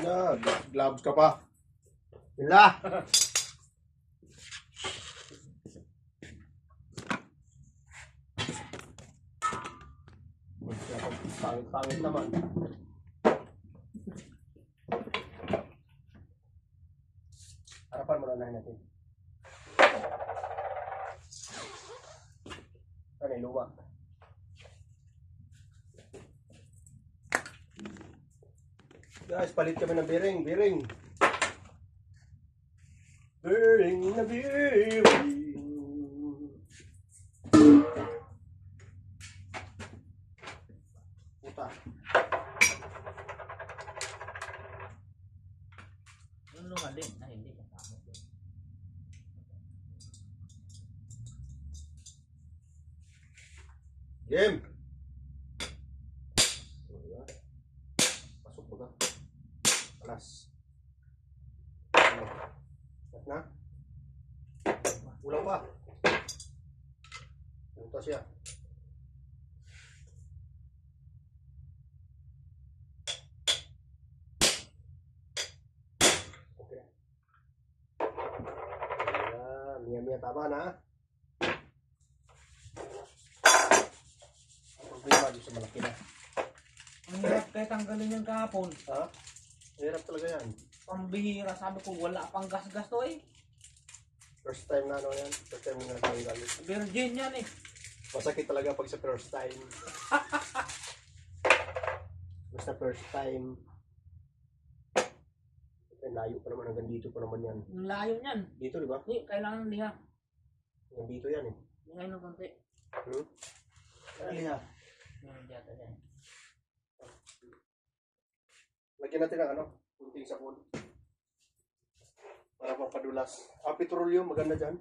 Na, gloves ka pa. Hila! Pangit naman. Harapan mo na natin. Ano yung luma? Guys, palit kami ng bearing. Bearing na bearing. Puta. Yung lumalin, ay hindi kasama ko. Game! Pasok mo ka. Alas. At na? Ulang pa. Punta siya. Okay. Mia tama na. Problema dito sa malaki na. Ang hirap kahit tanggalin yung kahapon. Ha? Hirap talaga yan. Pambihira, sabi ko wala pang gas-gas to eh. First time na ano yan. First time na natanggal. Virgin yan eh. Masakit talaga pag sa first time. Basta first time. Layo pa naman hanggang dito pa naman yan. Ang layo niyan. Dito, di ba? Hindi, kailangan liha. Hanggang dito yan eh. Liha ng konti. Liha. Yan, dito yan. Lagyan natin ng ano, kunting sabon. Para pampadulas. Petroleum, maganda dyan.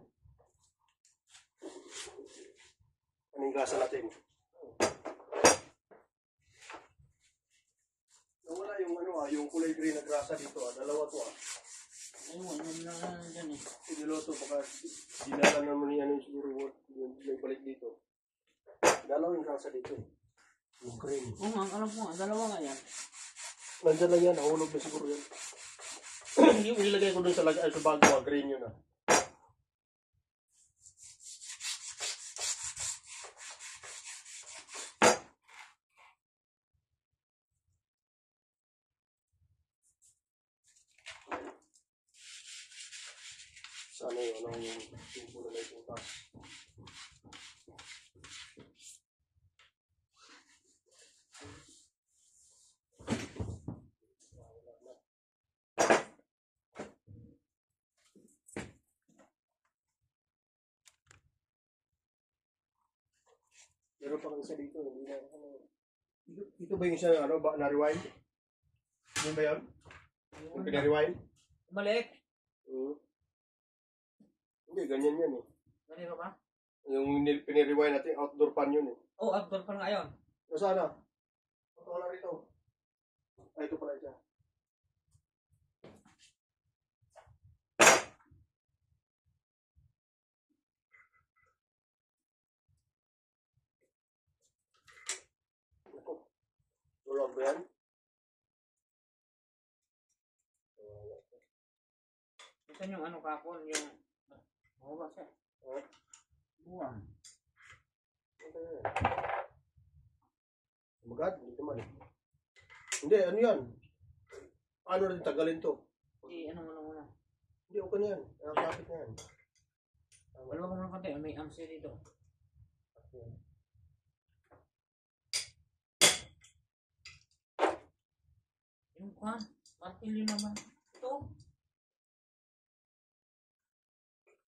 Anong gasa natin? Nawala yung ano yung kulay green na grasa dito dalawa to Ayun, ano na dyan eh. Niloto, baka dinala naman ni ano siguro yung balik dito. Dalawa yung grasa dito eh. Yung green. Oo nga, alam ko nga, dalawa nga yan. Nandyan lang yan, nahulog na siguro yan. Yung nilagay ko dun sa bago, green yun ah. Sana yun, ano yung tumpo na yung taas. Meron pa kang isa dito, hindi na ano. Ito ba yung isa ano, na-rewind? Yun ba yun? Yung pina-rewind? Balik. Hindi, ganyan yan eh. Ganito ba? Yung pini-rewind natin, outdoor fan yun eh. Oo, outdoor pa nga yun. Nasaan na? Ito na rito. Ay, ito pala siya. Ito. Tulog ba yan? Ito yung ano kapon, yung... Oo ba siya? Buwang. Magad, hindi naman. Hindi, ano yan? Ano rin tagalin to? Hindi, ano muna. Hindi, okay na yan. Nakakapit na yan. Wala ko muna konti, may amsi dito. Yung kwan, martilyo naman. Ito.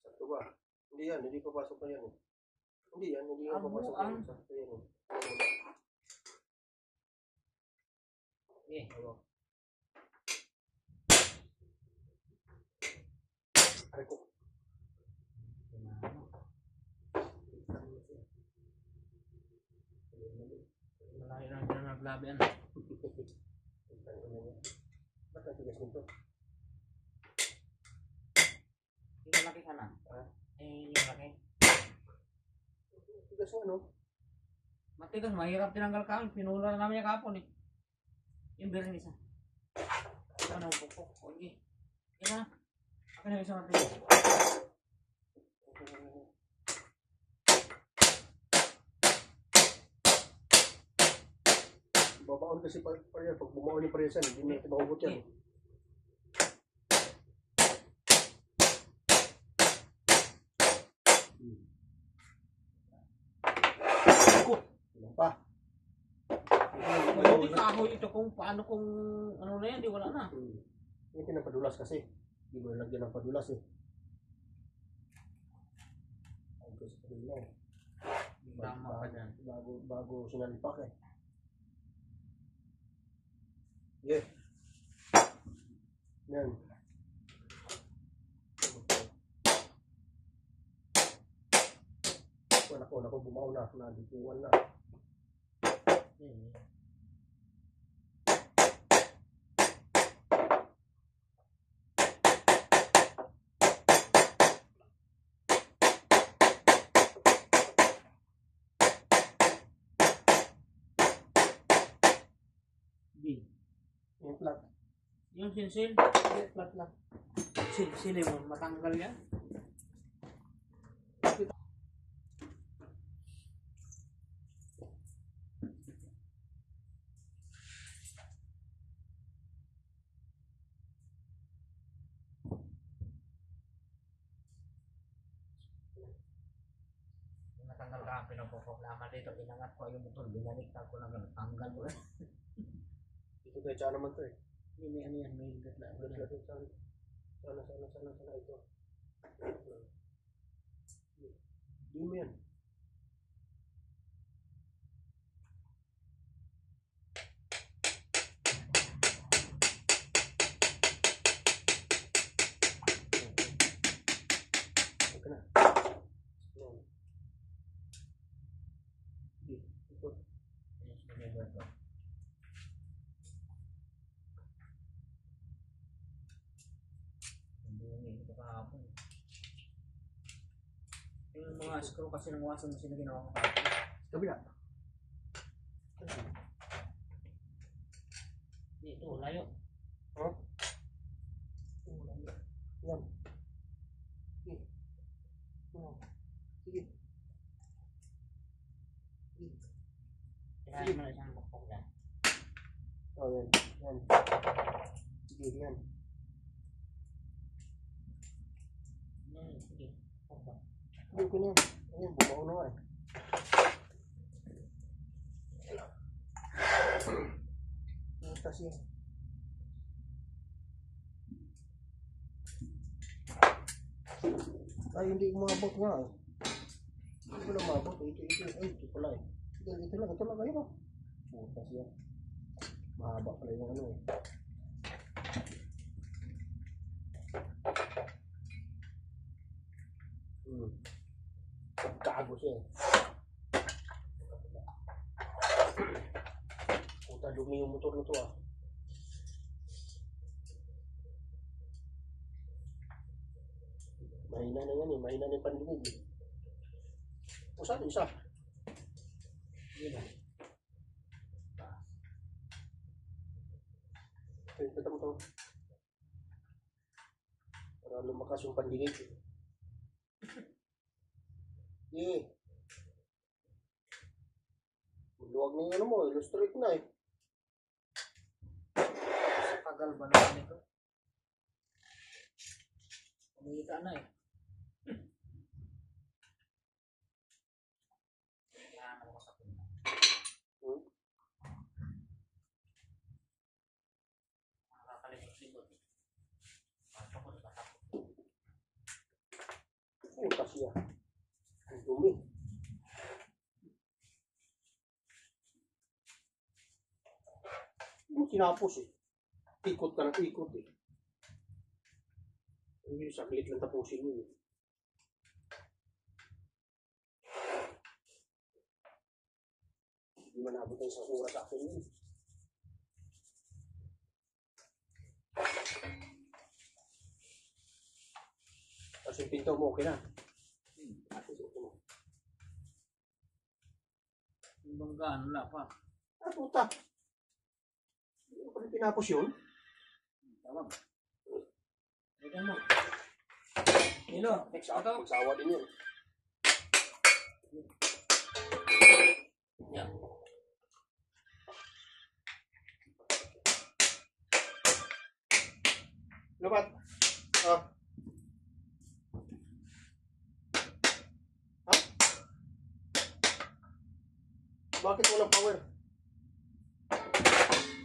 Sakto ba? Hindi yan, hindi papasok na yan eh. Hindi yan, hindi yan papasok na yan. Sakto yan eh. Okay. Ay ko. Malayo lang siya naglabi yan. Ba't ang tigas nito? Yung malaki sana. Eh, yung malaki. Tigas ano? Matigas, mahirap tinanggal ka. Pinula na namin yung kapon eh. Yung bearing isa. Ano po? Okay. Kaya na. Akin na isang natin. Babaon kasi pa yan. Pag bumaon yung paresan, hindi na maubot yan. Ako! Ilan pa? Hindi kahoy ito kung paano kung ano na yan, di wala na. Yung pinapadulas kasi. Hindi mo nalagyan ng padulas eh. Ay, kasi padula eh. Tama ka dyan. Bago sinalipak eh. Yeah. Yan. Naku, bumaw na. Nadituan na. Yung plat. Yung sinsil, Plat lang. sili mo, matanggal yan. Natanggal ka, pinapoproklama dito, inangat ko yung motor, binaliktad ko na gano'n, tanggal ko eh. Ito kaya tsaka naman to eh. May ano yan, may gatla. Sana ito. Di mo yan. Okay na. Ito. Yung mga screw kasi ng washing machine na ginawa ko kahapon. Kabila. Dito, layo. Huh? Yan. Sige. Kaya mo na siyang bukong dyan. Oh, yan. Yan. Sige, yan. Sige. Hindi ko niyan. Ayan, bumaon na nga eh. Butas yan. Ay, hindi umabot nga eh. Hindi ko na umabot eh. Ito pala eh. Ito lang. Ayun o. Butas yan. Mahaba pala yung ano eh. Kago siya eh. Puta, dumi yung motor na to ah. Mahina na yan eh. Mahina na yung pandinig eh. O saan isa? Yun na. Ito mo. Para lumakas yung pandinig eh. Yeah. Luwag na yung ano mo, illustrate na eh. Sa tagal ba naman ito? Kumita na eh. Kailangan ako sa punta. Nakakalimot-limot eh. Pasok ko sa tatak. Puta siya. Ang dumi. Yung tinapos eh. Ikot ka na ikot eh. Hindi, saglit lang tapusin yun eh. Hindi man nabot ang isang oras sa akin yun. Tapos yung pinto mo, okay na. Yung banggaan, wala pa. Ah, puta. Hindi ko pa rin pinapos yun. Tawag. Ito mo. Nilo. Magsawa din yun. Yeah. Lumat. Ah. Ha? Bakit walang power?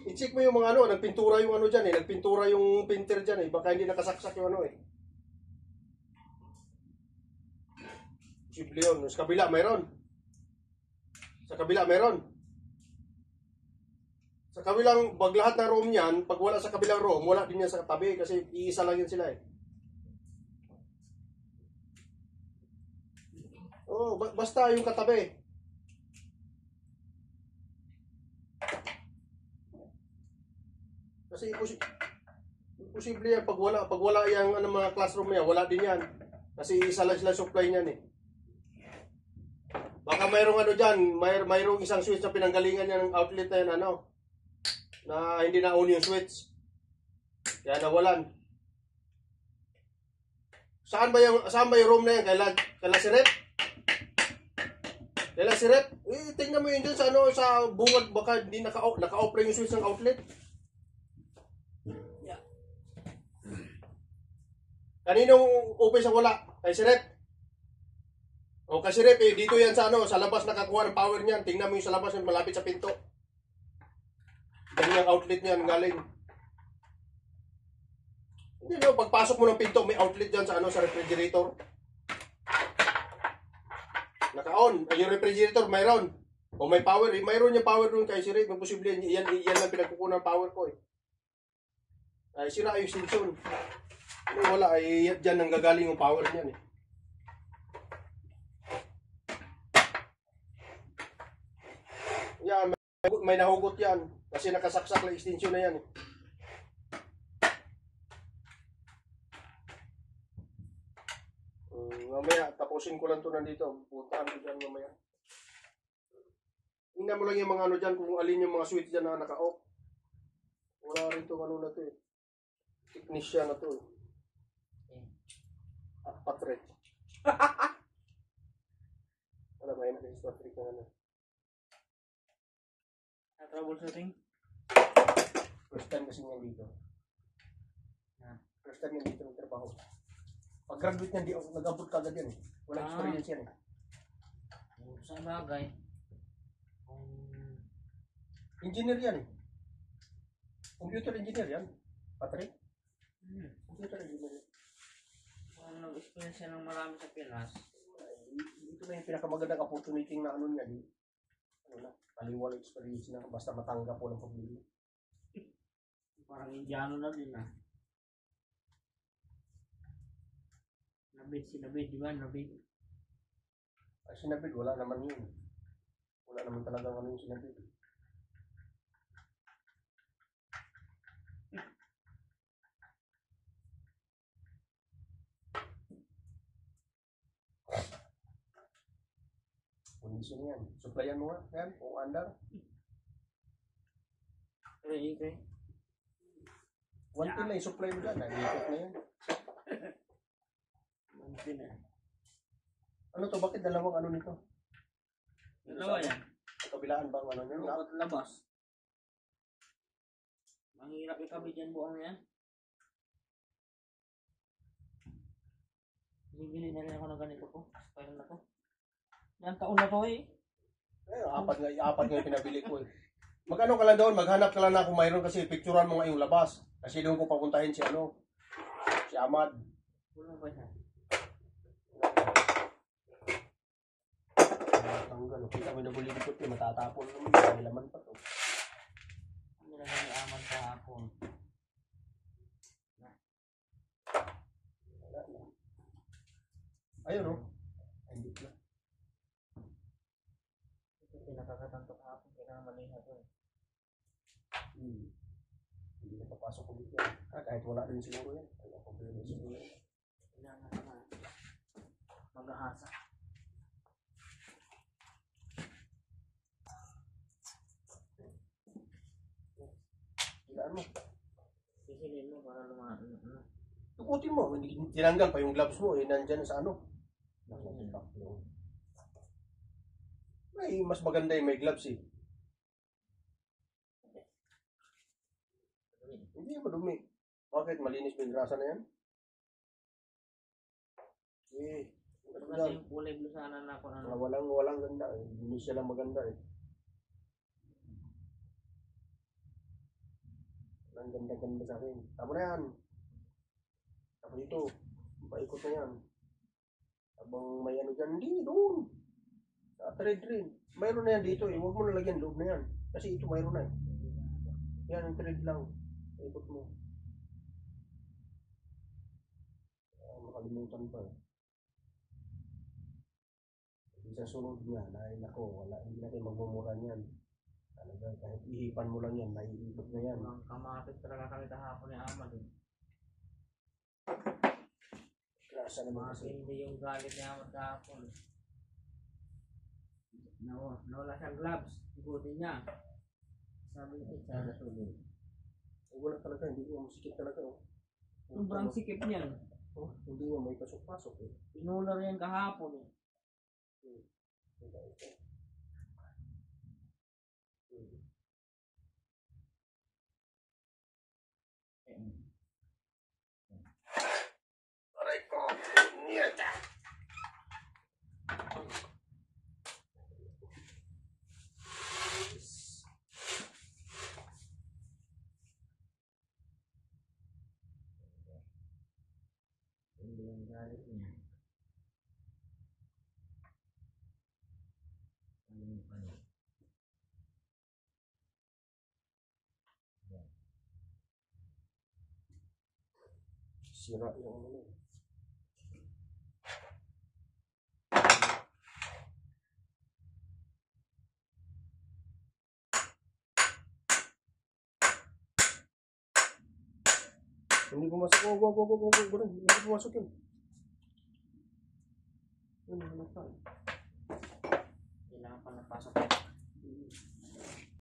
I-check mo yung mga ano, nagpintura yung ano dyan eh. Nagpintura yung printer dyan eh. Baka hindi nakasaksak yung ano eh. Simple yun. Sa kabila mayroon. Sa kabila mayroon. Sa kabilang, pag lahat ng room yan, pag wala sa kabilang room, wala din yan sa tabi kasi iisa lang yan sila eh. Oh, basta yung katabi. Kasi imposible yan pag wala yung ano, mga classroom yan, wala din yan. Kasi isa lang sila supply niyan eh. Baka mayroong ano diyan, mayroong isang switch na pinanggalingan niya ng outlet na yan, ano, na hindi na on yung switch. Kaya nawalan. Saan ba yung room na yan? Kaila si Rep? Kaila si Rep? Eh, tingnan mo yun dyan sa ano, sa bungad, baka hindi naka-off lang yung switch ng outlet. Kaninong open sa wala? Kay si Rep? O kasi Rep, eh, dito yan sa ano, sa labas nakakuha ng power niyan. Tingnan mo yung sa labas, malapit sa pinto. Yan yung outlet niyan galing. Hindi no, pagpasok mo ng pinto, may outlet dyan sa ano, sa refrigerator. Naka-on. Yung refrigerator, mayroon. O may power, eh, mayroon yung power doon kay si Rep. Posible yan lang pinagkukunan ng power ko eh. Ay, sira yung extension. Ano, wala, ay dyan nang gagaling yung power niyan eh. Yan, may nahugot yan. Kasi nakasaksak lang extension na yan eh. Mamaya, tapusin ko lang ito nandito. Puntahan ko dyan mamaya. Tingnan mo lang yung mga ano dyan, kung alin yung mga switch dyan na naka-off. Wala rin itong ano na ito eh. Technician na ito eh. Patrick. Alam mo yun, si Patrick na ano. Troubleshooting? First time kasi niya dito. First time niya dito ng trabaho. Pag graduate niya, di ako nag-abot kagad yan eh. Wala experience yan eh. Sa bagay. Engineer yan eh. Computer engineer yan. Patrick? Computer engineer yan. Kung nag-experience yan ng marami sa Pinas. Ito na yung pinakamagandang opportunity na ano niya. Ano na, kaliwala experience na basta matanggap po ng pag-ibig. Parang Indiano na din ah. Sinabid, di ba? Nabid. Ay, sinabid, wala naman yun. Wala naman talagang ano yung sinabid. Kondisyon yan. Supplyan mo nga. Yan, kung andar. Okay. One pin lang, supply mo dyan. Nag-ikot na yan. Ano to? Bakit dalawang ano nito? Dalawa yan. Sa kabilaan bang ano nyo? Dapat labas. Mahirap ikabit yan buong yan. Bibili na rin ako ng ganito po. Style na to. Ilang taon na to eh. Apat nga yung pinabili ko eh. Mag-ano ka lang doon, maghanap ka lang na kung mayroon kasi picturean mo nga yung labas. Kasi doon ko papuntahin si ano, si Ahmad. Wala ba siya? Tanggal, kita mo na bulikot eh, matatapon naman, may laman pa to. Nilagay ni Ahmad kahapon. Ayun o. Hindi na. Ito pinakakatanto kahapon, kailangan malihat to eh. Hindi na papasok ulit yan. Kahit wala rin siguro yan. Wala problema siguro yan. Kailangan naman maghahasa. Ilaan mo. Kasi Pansinin mo para lumaan. Tukutin mo. Hindi tinanggal pa yung gloves mo. Nandyan sa ano. May mas maganda yung may gloves eh. Hindi yung madumi. Bakit? Malinis ba yung grasa na yan? Eh. Kasi yung kulay blue sana na ako ano. Walang ganda eh. Hindi siya lang maganda eh. Walang ganda-ganda sa akin. Tama na yan. Tapos dito. Paikot na yan. Habang may ano dyan. Hindi, doon. Sa thread rin. Mayroon na yan dito eh. Huwag mo nalagyan loob na yan. Kasi ito mayroon na eh. Yan, yung thread lang. Paikot mo. Makalimutan pa eh. Sa sunod niya, dahil ako, wala, hindi natin magmumura niyan. Talaga, kahit ihipan mo lang yan, naiikot na yan. Ang kamatis talaga kami kahapon ni Amad eh. Grasa naman kasi. Hindi yung galit ni Amad kahapon. Nawala siyang gloves. Igutin niya. Sabi niya, sana tuloy. Wala talaga, hindi mo masikip talaga. Oh. Sobrang sikip niyan. Oh, hindi mo may pasok-pasok eh. Pinular yan kahapon eh. Aray ko! Niyata! Hindi yung galit niya. Ano? Sira yung ano. Hindi pumasok. Wag. Hindi pumasok yun. Kailangan pa napasok.